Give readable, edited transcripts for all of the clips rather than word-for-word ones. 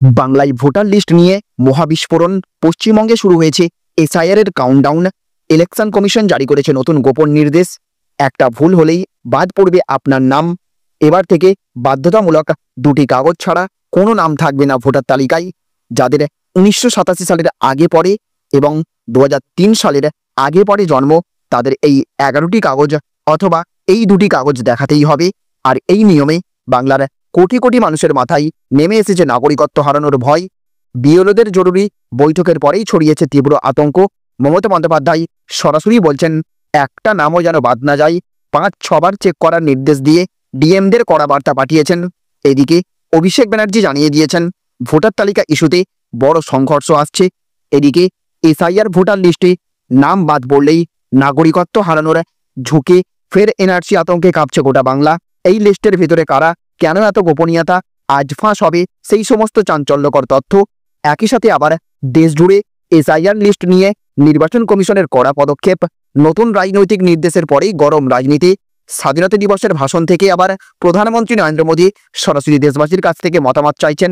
বাংলায় voter list নিয়ে মহাবিস্ফোরণ। পশ্চিমবঙ্গে শুরু হয়েছে এসআইআর এর কাউন্টডাউন। ইলেকশন কমিশন জারি করেছে নতুন গোপন নির্দেশ। একটা ভুল হলেই বাদ পড়বে আপনার নাম। এবার থেকে বাধ্যতামূলক দুটি কাগজ ছাড়া কোনো নাম থাকবে না ভোটার তালিকায়। যাদের 1987 সালের আগে পরে এবং 2003 সালের আগে পরে জন্ম, তাদের এই 11টি কাগজ অথবা এই দুটি কাগজ দেখাতেই হবে। আর এই নিয়মে বাংলার কোটি কোটি মানুষের মাথায় নেমে এসেছে নাগরিকত্ব হারানোর ভয়। বিএলওদের জরুরি বৈঠকের পরেই ছড়িয়েছে তীব্র আতঙ্ক। মমতা বন্দ্যোপাধ্যায় সরাসরি বলছেন, একটা নামও যেন বাদ না যায়। 5-6 বার চেক করার নির্দেশ দিয়ে ডিএমদের কড়া বার্তা পাঠিয়েছেন। এদিকে অভিষেক ব্যানার্জি জানিয়ে দিয়েছেন, ভোটার তালিকা ইস্যুতে বড় সংঘর্ষ আসছে। এদিকে এসআইআর ভোটার লিস্টে নাম বাদ পড়লেই নাগরিকত্ব হারানোর ঝুঁকে ফের এনআরসি আতঙ্কে কাঁপছে গোটা বাংলা। এই লিস্টের ভেতরে কারা, কেন এত গোপনীয়তা, আজ ফাঁস হবে সেই সমস্ত চাঞ্চল্যকর তথ্য। একই সাথে আবার দেশ জুড়ে এসআইআর লিস্ট নিয়ে নির্বাচন কমিশনের কড়া পদক্ষেপ। নতুন রাজনৈতিক নির্দেশের পরেই গরম রাজনীতি। স্বাধীনতা দিবসের ভাষণ থেকে আবার প্রধানমন্ত্রী নরেন্দ্র মোদী সরাসরি দেশবাসীর কাছ থেকে মতামত চাইছেন।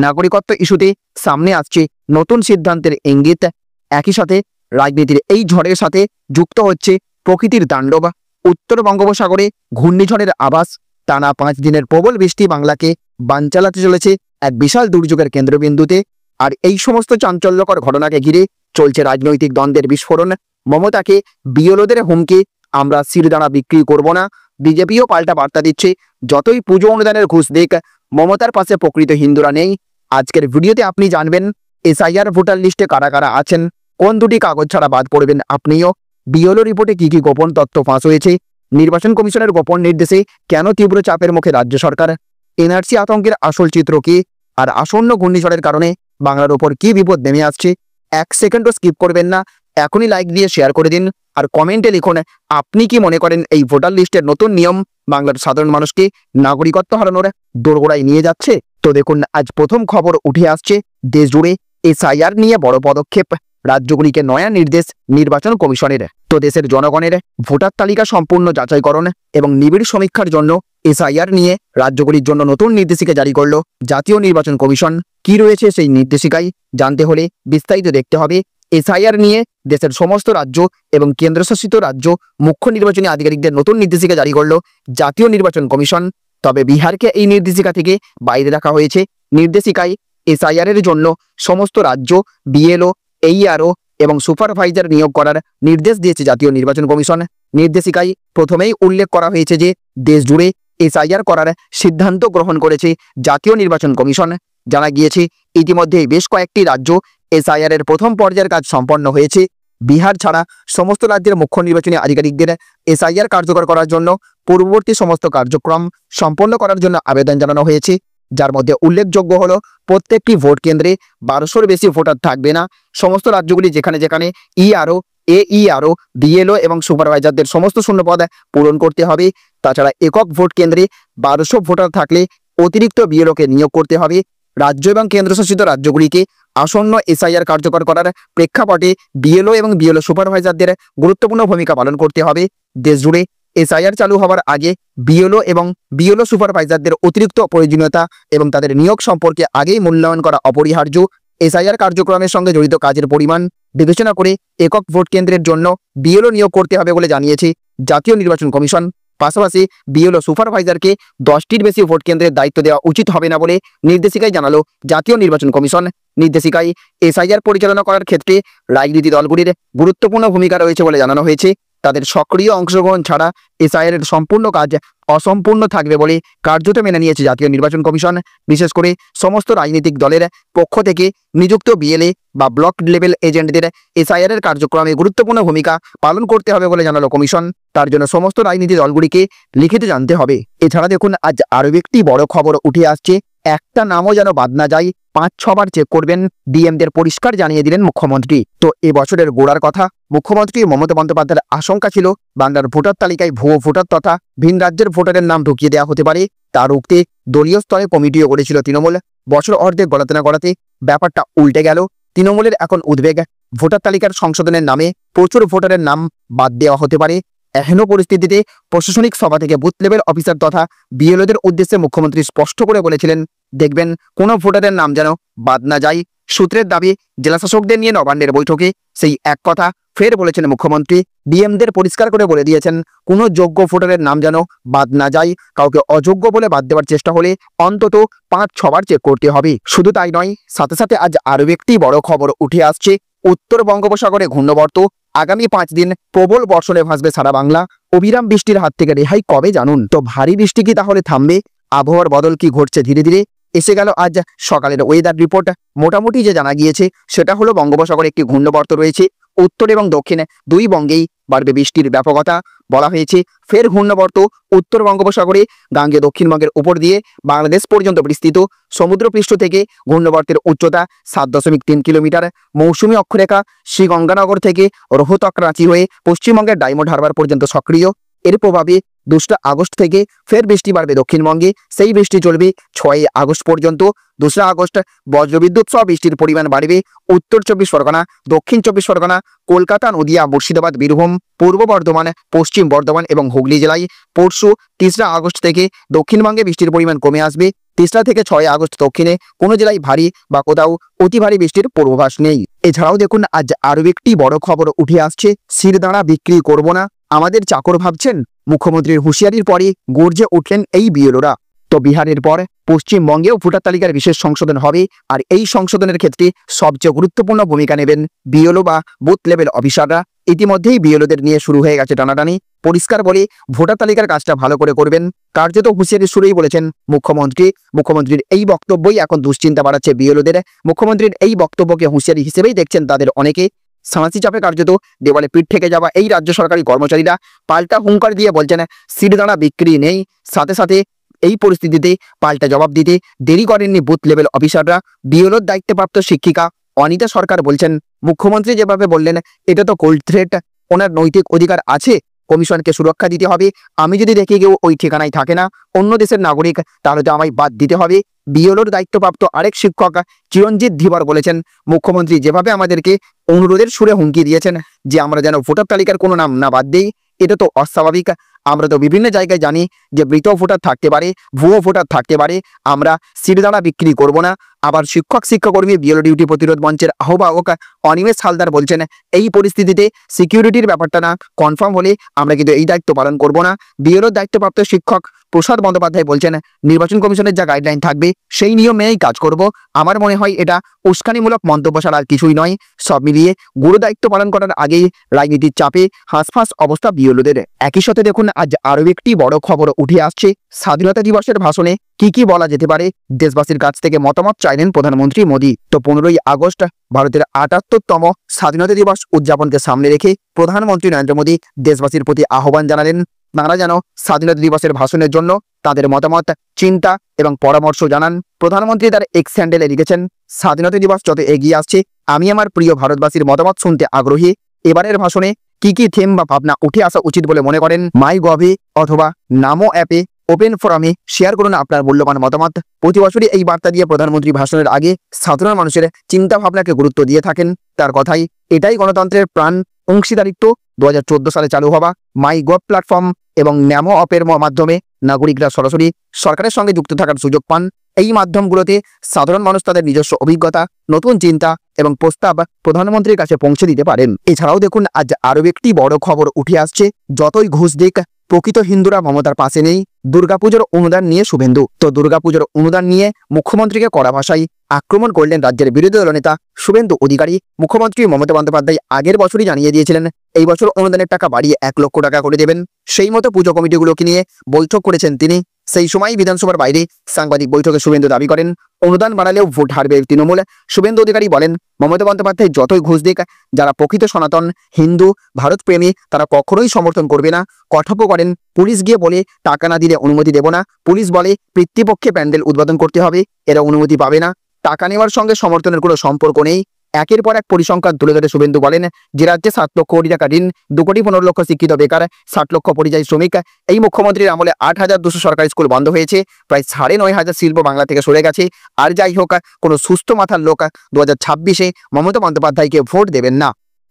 নাগরিকত্ব ইস্যুতে সামনে আসছে নতুন সিদ্ধান্তের ইঙ্গিত। একই সাথে রাজনীতির এই ঝড়ের সাথে যুক্ত হচ্ছে প্রকৃতির তাণ্ডব। উত্তর বঙ্গোপসাগরে ঘূর্ণিঝড়ের আভাস। টানা 5 দিনের প্রবল বৃষ্টি বাংলাকে বান চালাতে চলেছে এক বিশাল দুর্যোগের কেন্দ্রবিন্দুতে। আর এই সমস্ত চাঞ্চল্যকর ঘটনাকে ঘিরে চলছে রাজনৈতিক দ্বন্দ্বের বিস্ফোরণ। মমতাকে বিএলওদের হুমকি, আমরা শিরদাঁড়া বিক্রি করব না। বিজেপিও পাল্টা বার্তা দিচ্ছে, যতই পুজো অনুদানের ঘুষ দিক, মমতার পাশে প্রকৃত হিন্দুরা নেই। আজকের ভিডিওতে আপনি জানবেন এসআইআর ভোটার লিস্টে কারা কারা আছেন, কোন দুটি কাগজ ছাড়া বাদ পড়বেন আপনিও, বিএলও রিপোর্টে কি কি গোপন তথ্য ফাঁস হয়েছে, নির্বাচন কমিশনের গোপন নির্দেশে কেন তীব্র চাপের মুখে রাজ্য সরকার, এনআরসি আতঙ্কের আসল চিত্র কি, আর আসন্ন ঘূর্ণিঝড়ের কারণে বাংলার ওপর কি বিপদ নেমে আসছে। 1 সেকেন্ডও স্কিপ করবেন না, এখনই লাইক দিয়ে শেয়ার করে দিন। আর কমেন্টে লিখুন আপনি কি মনে করেন এই ভোটার লিস্টের নতুন নিয়ম বাংলার সাধারণ মানুষকে নাগরিকত্ব হারানোর দোরগোড়ায় নিয়ে যাচ্ছে। তো দেখুন, আজ প্রথম খবর উঠে আসছে দেশ জুড়ে এসআইআর নিয়ে বড় পদক্ষেপ। রাজ্যগুলিকে নয়া নির্দেশ নির্বাচন কমিশনের। তো দেশের জনগণের ভোটার তালিকা সম্পূর্ণ যাচাইকরণ এবং নিবিড় সমীক্ষার জন্য এসআইআর নিয়ে রাজ্যগুলির জন্য নতুন নির্দেশিকা জারি করল জাতীয় নির্বাচন কমিশন। কি রয়েছে সেই নির্দেশিকায় জানতে হলে বিস্তারিত দেখতে হবে। এসআইআর নিয়ে দেশের সমস্ত রাজ্য এবং কেন্দ্রশাসিত রাজ্য মুখ্য নির্বাচনী আধিকারিকদের নতুন নির্দেশিকা জারি করল জাতীয় নির্বাচন কমিশন। তবে বিহারকে এই নির্দেশিকা থেকে বাইরে রাখা হয়েছে। নির্দেশিকায় এসআইআর এর জন্য সমস্ত রাজ্য বিএলও, এইআরও এবং সুপারভাইজার নিয়োগ করার নির্দেশ দিয়েছে জাতীয় নির্বাচন কমিশন। নির্দেশিকায় প্রথমেই উল্লেখ করা হয়েছে যে দেশ জুড়ে এসআইআর করার সিদ্ধান্ত গ্রহণ করেছে জাতীয় নির্বাচন কমিশন। জানা গিয়েছে ইতিমধ্যে বেশ কয়েকটি রাজ্য এসআইআর এর প্রথম পর্যায়ের কাজ সম্পন্ন হয়েছে। বিহার ছাড়া সমস্ত রাজ্যের মুখ্য নির্বাচনী আধিকারিকদের এসআইআর কার্যকর করার জন্য পূর্ববর্তী সমস্ত কার্যক্রম সম্পন্ন করার জন্য আবেদন জানানো হয়েছে। যার মধ্যে উল্লেখযোগ্য হলো প্রত্যেকটি ভোট কেন্দ্রে 1200-র বেশি ভোটার থাকবে না। সমস্ত রাজ্যগুলি যেখানে যেখানে ইআরও, এইআরও, বিএলও এবং সুপারভাইজারদের সমস্ত শূন্যপদ পূরণ করতে হবে। তাছাড়া একক ভোট কেন্দ্রে 1200 ভোটার থাকলে অতিরিক্ত বিএলওকে নিয়োগ করতে হবে। রাজ্য এবং কেন্দ্রশাসিত রাজ্যগুলিকে আসন্ন এসআইআর কার্যকর করার প্রেক্ষাপটে বিএলও এবং বিএলও সুপারভাইজারদের গুরুত্বপূর্ণ ভূমিকা পালন করতে হবে। দেশ জুড়ে এসআইআর চালু হওয়ার আগে বিএলও এবং বিএলও সুপারভাইজারদের অতিরিক্ত প্রয়োজনীয়তা এবং তাদের নিয়োগ সম্পর্কে আগেই মূল্যায়ন করা অপরিহার্য। এসআইআর কার্যক্রমের সঙ্গে জড়িত কাজের পরিমাণ বিবেচনা করে একক ভোট কেন্দ্রের জন্য বিএলও নিয়োগ করতে হবে বলে জানিয়েছে জাতীয় নির্বাচন কমিশন। পাশাপাশি বিএলও সুপারভাইজারকে 10টির বেশি ভোট কেন্দ্রের দায়িত্ব দেওয়া উচিত হবে না বলে নির্দেশিকায় জানালো জাতীয় নির্বাচন কমিশন। নির্দেশিকায় এসআইআর পরিচালনা করার ক্ষেত্রে রাজনীতি দলগুলির গুরুত্বপূর্ণ ভূমিকা রয়েছে বলে জানানো হয়েছে। তাদের সক্রিয় অংশগ্রহণ ছাড়া এসআইআর এর সম্পূর্ণ কাজ অসম্পূর্ণ থাকবে বলে কার্যত মেনে নিয়েছে জাতীয় নির্বাচন কমিশন। বিশেষ করে সমস্ত রাজনৈতিক দলের পক্ষ থেকে নিযুক্ত বিএলএ বা ব্লক লেভেল এজেন্টদের এসআইআর এর কার্যক্রমে গুরুত্বপূর্ণ ভূমিকা পালন করতে হবে বলে জানালো কমিশন। তার জন্য সমস্ত রাজনীতি দলগুলিকে লিখিত জানতে হবে। এছাড়া দেখুন, আজ আরও একটি বড় খবর উঠে আসছে, একটা নামও যেন বাদ না যায়, 5-6 বার চেক করবেন, ডিএমদের পরিষ্কার জানিয়ে দিলেন মুখ্যমন্ত্রী। তো এবছরের গোড়ার কথা, মুখ্যমন্ত্রী মমতা বন্দ্যোপাধ্যায়ের আশঙ্কা ছিল বাংলার ভোটার তালিকায় ভুয়ো ভোটার তথা ভিন রাজ্যের ভোটারের নাম ঢুকিয়ে দেওয়া হতে পারে। তা রুখতে দলীয় স্তরে কমিটিও করেছিল তৃণমূল। বছর অর্ধেক গড়াতে না গড়াতে ব্যাপারটা উল্টে গেল। তৃণমূলের এখন উদ্বেগ, ভোটার তালিকার সংশোধনের নামে প্রচুর ভোটারের নাম বাদ দেওয়া হতে পারে। এহেন পরিস্থিতিতে প্রশাসনিক সভা থেকে বুথ লেভেল অফিসার তথা বিএলওদের উদ্দেশ্যে মুখ্যমন্ত্রী স্পষ্ট করে বলেছিলেন, দেখবেন কোনো ভোটারের নাম যেন বাদ না যায়। সূত্রের দাবি, জেলাশাসকদের নিয়ে নবান্নের বৈঠকে সেই এক কথা ফের বলেছেন মুখ্যমন্ত্রী। ডিএমদের পরিষ্কার করে বলে দিয়েছেন, কোনো যোগ্য ভোটারের নাম যেন বাদ না যায়। কাউকে অযোগ্য বলে বাদ দেওয়ার চেষ্টা হলে অন্তত 5-6 বার চেক করতে হবে। শুধু তাই নয়, সাথে সাথে আজ আরও একটি বড় খবর উঠে আসছে। উত্তর বঙ্গোপসাগরে ঘূর্ণবর্ত, আগামী 5 দিন প্রবল বর্ষণে ভাসবে সারা বাংলা। অবিরাম বৃষ্টির হাত থেকে রেহাই কবে জানুন? তো ভারী বৃষ্টি কি তাহলে থামবে? আবহাওয়ার বদল কি ঘটছে ধীরে ধীরে? এসে গেল আজ সকালের ওয়েদার রিপোর্ট। মোটামুটি যে জানা গিয়েছে সেটা হলো, বঙ্গোপসাগরে একটি ঘূর্ণবর্ত রয়েছে। উত্তর এবং দক্ষিণে দুই বঙ্গেই বাড়বে বৃষ্টির ব্যাপকতা। বলা হয়েছে ফের ঘূর্ণবর্ত উত্তর বঙ্গোপসাগরে গাঙ্গে দক্ষিণবঙ্গের উপর দিয়ে বাংলাদেশ পর্যন্ত বিস্তৃত। সমুদ্রপৃষ্ঠ থেকে ঘূর্ণবর্তের উচ্চতা 7.3 কিলোমিটার। মৌসুমী অক্ষরেখা শ্রীগঙ্গানগর থেকে রোহতক রাঁচি হয়ে পশ্চিমবঙ্গের ডায়মন্ড হারবার পর্যন্ত সক্রিয়। এর প্রভাবে 2 আগস্ট থেকে ফের বৃষ্টি বাড়বে দক্ষিণবঙ্গে। সেই বৃষ্টি চলবে 6 আগস্ট পর্যন্ত। 2 আগস্ট বজ্রবিদ্যুৎ সহ বৃষ্টির পরিমাণ বাড়বে উত্তর 24 পরগনা, দক্ষিণ 24 পরগনা, কলকাতা, নদিয়া, মুর্শিদাবাদ, বীরভূম, পূর্ব বর্ধমান, পশ্চিম বর্ধমান এবং হুগলি জেলায়। পরশু 3 আগস্ট থেকে দক্ষিণবঙ্গে বৃষ্টির পরিমাণ কমে আসবে। 3 থেকে 6 আগস্ট দক্ষিণে কোনো জেলায় ভারী বা কোথাও অতি ভারী বৃষ্টির পূর্বাভাস নেই। এছাড়াও দেখুন, আজ আরও একটি বড় খবর উঠে আসছে। শিরদাঁড়া বিক্রি করব না, আমাদের চাকর ভাবছেন। মুখ্যমন্ত্রীর হুঁশিয়ারির পরে গর্জে উঠলেন এই বিএলওরা। তো বিহারের পর পশ্চিমবঙ্গেও ভোটার তালিকার বিশেষ সংশোধন হবে, আর এই সংশোধনের ক্ষেত্রে সবচেয়ে গুরুত্বপূর্ণ ভূমিকা নেবেন বিএলও বা বুথ লেভেল অফিসাররা। ইতিমধ্যেই বিএলওদের নিয়ে শুরু হয়ে গেছে টানাটানি। পরিষ্কার বলে ভোটার তালিকার কাজটা ভালো করে করবেন, কার্যত হুঁশিয়ারি শুরুই বলেছেন মুখ্যমন্ত্রী। মুখ্যমন্ত্রীর এই বক্তব্যই এখন দুশ্চিন্তা বাড়াচ্ছে বিএলওদের। মুখ্যমন্ত্রীর এই বক্তব্যকে হুঁশিয়ারি হিসেবেই দেখছেন তাদের অনেকে। সামাসি চাপে কার্যত দেওয়ালে পিঠ থেকে যাওয়া এই রাজ্য সরকারি কর্মচারীরা পাল্টা হুঙ্কার দিয়ে বলছেন শিরদাঁড়া বিক্রি নেই। সাথে সাথে এই পরিস্থিতিতে পাল্টা জবাব দিতে দেরি করেননি বুথ লেভেল অফিসাররা। বিএলওর দায়িত্বপ্রাপ্ত শিক্ষিকা অনিতা সরকার বলছেন, মুখ্যমন্ত্রী যেভাবে বললেন এটা তো কোল্ড থ্রেট। ওনার নৈতিক অধিকার আছে, কমিশনকে সুরক্ষা দিতে হবে। আমি যদি দেখি কেউ ওই ঠিকানায় থাকে না, অন্য দেশের নাগরিক, তাহলে তো আমায় বাদ দিতে হবে। বিএলওর দায়িত্বপ্রাপ্ত আরেক শিক্ষক চিরঞ্জিত ধীবর বলেছেন, মুখ্যমন্ত্রী যেভাবে আমাদেরকে অনুরোধের সুরে হুমকি দিয়েছেন যে আমরা যেন ভোটার তালিকার কোনো নাম না বাদ দিই, এটা তো অস্বাভাবিক। আমরা তো বিভিন্ন জায়গায় জানি যে মৃত ভোটার থাকতে পারে, ভুয়ো ভোটার থাকতে পারে। আমরা শিরদাঁড়া বিক্রি করব না। আবার শিক্ষাকর্মী বিএলও ডিউটি প্রতিরোধ মঞ্চের আহ্বায়ক অনিমেষ হালদার বলছেন, এই পরিস্থিতিতে সিকিউরিটির ব্যাপারটা না কনফার্ম হলে আমরা কিন্তু এই দায়িত্ব পালন করব না। বিএলওর দায়িত্বপ্রাপ্ত শিক্ষক প্রসাদ বন্দ্যোপাধ্যায় বলছেন, নির্বাচন কমিশনের যা গাইডলাইন থাকবে সেই নিয়ম মেনেই কাজ করব। আমার মনে হয় এটা উস্কানিমূলক মন্তব্য ছাড়া আর কিছুই নয়। সব মিলিয়ে গুরু দায়িত্ব পালন করার আগেই রাজনীতির চাপে হাঁসফাঁস অবস্থা বিএলওদের। একই সাথে দেখুন, আজ আরও একটি বড় খবর উঠে আসছে। স্বাধীনতা দিবসের ভাষণে কি বলা যেতে পারে, দেশবাসীর কাছ থেকে মতামত চাইলেন প্রধানমন্ত্রী মোদী। তো 15ই আগস্ট ভারতের 78তম স্বাধীনতা দিবস উদযাপনকে সামনে রেখে প্রধানমন্ত্রী নরেন্দ্র মোদী দেশবাসীর প্রতি আহ্বান জানালেন, তাঁরা যেন স্বাধীনতা দিবসের ভাষণের জন্য তাদের মতামত, চিন্তা এবং পরামর্শ জানান। প্রধানমন্ত্রী তার এক্স হ্যান্ডেলে লিখেছেন, স্বাধীনতা দিবস যত এগিয়ে আসছে আমি আমার প্রিয় ভারতবাসীর মতামত শুনতে আগ্রহী। এবারের ভাষণে কি থিম বা ভাবনা উঠে আসা উচিত বলে মনে করেন? মাই গভে অথবা নামো অ্যাপে ওপেন ফোরামে শেয়ার করুন আপনার মূল্যবান মতামত। প্রতি বছরই এই বার্তা দিয়ে প্রধানমন্ত্রী ভাষণের আগে সাধারণ মানুষের চিন্তা ভাবনাকে গুরুত্ব দিয়ে থাকেন। তার কথাই, এটাই গণতন্ত্রের প্রাণ। অংশীদারিত্ব 2014 সালে চালু হওয়া মাই গভ প্ল্যাটফর্ম এবং ন্যামো অ্যাপের মাধ্যমে নাগরিকরা সরাসরি সরকারের সঙ্গে যুক্ত থাকার সুযোগ পান। এই মাধ্যমগুলোতে সাধারণ মানুষ তাদের নিজস্ব অভিজ্ঞতা, নতুন চিন্তা এবং প্রস্তাব প্রধানমন্ত্রীর কাছে পৌঁছে দিতে পারেন। এছাড়াও দেখুন, আজ আরও একটি বড় খবর উঠে আসছে। যতই ঘুষ দিক, প্রকৃত হিন্দুরা মমতার পাশে নেই। দুর্গাপুজোর অনুদান নিয়ে শুভেন্দু। তো দুর্গাপুজোর অনুদান নিয়ে মুখ্যমন্ত্রীকে কড়া ভাষায় আক্রমণ করলেন রাজ্যের বিরোধী দলনেতা শুভেন্দু অধিকারী। মুখ্যমন্ত্রী মমতা বন্দ্যোপাধ্যায় আগের বছরই জানিয়ে দিয়েছিলেন এই বছর অনুদানের টাকা বাড়িয়ে 1 লক্ষ টাকা করে দেবেন। সেই মতো পুজো কমিটিগুলোকে নিয়ে বৈঠক করেছেন তিনি। সেই সময় বিধানসভার বাইরে সাংবাদিক বৈঠকে শুভেন্দু দাবি করেন, অনুদান বাড়ালেও ভোট হারবে তৃণমূল। শুভেন্দু অধিকারী বলেন, মমতা বন্দ্যোপাধ্যায় যতই ঘুষ দিক, যারা প্রকৃত সনাতন হিন্দু ভারতপ্রেমী তারা কখনোই সমর্থন করবে না। কটাক্ষ করেন, পুলিশ গিয়ে বলে টাকা না দিলে অনুমতি দেব না। পুলিশ বলে পিতৃপক্ষে প্যান্ডেল উদ্বোধন করতে হবে, এরা অনুমতি পাবে না। টাকা নেওয়ার সঙ্গে সমর্থনের কোনো সম্পর্ক নেই। একের পর এক পরিসংখ্যান তুলে ধরে শুভেন্দু বলেন, যে রাজ্যে 7 লক্ষ কোটি টাকা ঋণ, 2 কোটি 15 লক্ষ শিক্ষিত বেকার, 60 লক্ষ পরিযায়ী শ্রমিক। এই মুখ্যমন্ত্রীর আমলে 8,200 সরকারি স্কুল বন্ধ হয়েছে, প্রায় 9,500 শিল্প বাংলা থেকে সরে গেছে। আর যাই হোক, কোনো সুস্থ মাথার লোক 2026-এ মমতা বন্দ্যোপাধ্যায়কে ভোট দেবেন না।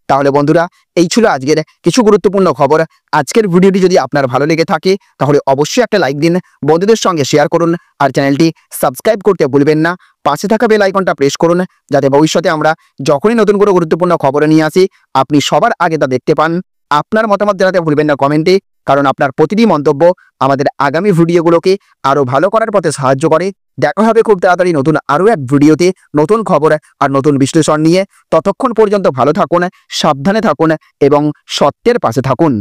তাহলে বন্ধুরা, এই ছিল আজকের কিছু গুরুত্বপূর্ণ খবর। আজকের ভিডিওটি যদি আপনার ভালো লেগে থাকে তাহলে অবশ্যই একটা লাইক দিন, বন্ধুদের সঙ্গে শেয়ার করুন, আর চ্যানেলটি সাবস্ক্রাইব করতে ভুলবেন না। পাশে থাকা বেল আইকনটা প্রেস করুন, যাতে ভবিষ্যতে আমরা যখনই নতুন কোনো গুরুত্বপূর্ণ খবর নিয়ে আসি আপনি সবার আগে তা দেখতে পান। আপনার মতামত জানাতে ভুলবেন না কমেন্টে, কারণ আপনার প্রতিটি মন্তব্য আমাদের আগামী ভিডিওগুলোকে আরো ভালো করার পথে সাহায্য করে। দেখা হবে খুব তাড়াতাড়ি নতুন আরো এক ভিডিওতে, নতুন খবর আর নতুন বিশ্লেষণ নিয়ে। ততক্ষণ পর্যন্ত ভালো থাকুন, সাবধানে থাকুন এবং সত্যের পাশে থাকুন।